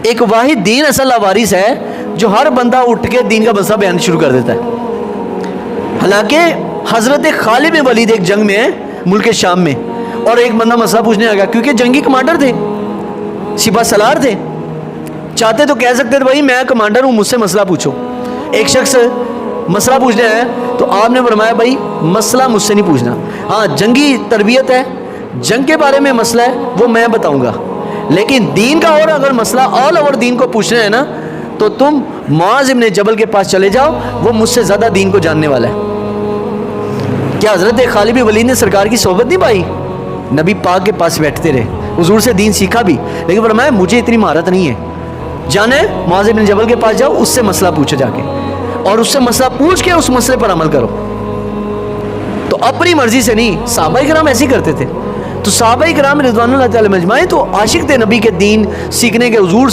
ایک واحد دین اصل لاوارث ہے جو ہر بندہ اٹھ کے دین کا مسئلہ بیان شروع کر دیتا ہے. حالانکہ حضرت خالد بن ولید ایک جنگ میں ہے ملک شام میں, اور ایک بندہ مسئلہ پوچھنے آ گیا, کیونکہ جنگی کمانڈر تھے, سپہ سالار تھے, چاہتے تو کہہ سکتے تھے بھائی میں کمانڈر ہوں, مجھ سے مسئلہ پوچھو. ایک شخص مسئلہ پوچھنے آیا تو آپ نے فرمایا بھائی مسئلہ مجھ سے نہیں پوچھنا, ہاں جنگی تربیت ہے, جنگ کے بارے میں مسئلہ ہے وہ میں بتاؤں گا, لیکن دین کا اور اگر مسئلہ آل اوور دین کو پوچھنا ہے نا تو تم معاذ ابن جبل کے پاس چلے جاؤ, وہ مجھ سے زیادہ دین کو جاننے والا ہے. کیا حضرت خالد بن ولید نے سرکار کی صحبت نہیں پائی؟ نبی پاک کے پاس بیٹھتے رہے, حضور سے دین سیکھا بھی, لیکن فرمایا مجھے اتنی مہارت نہیں ہے, جانا ہے معاذ بن جبل کے پاس جاؤ, اس سے مسئلہ پوچھو جا کے, اور اس سے مسئلہ پوچھ کے اس مسئلے پر عمل کرو. تو اپنی مرضی سے نہیں, صحابہ کرام ایسے ہی کرتے تھے. تو صحابہ کرام رضوان اللہ تعالی مجمعین تو عاشق تھے نبی کے دین سیکھنے کے, حضور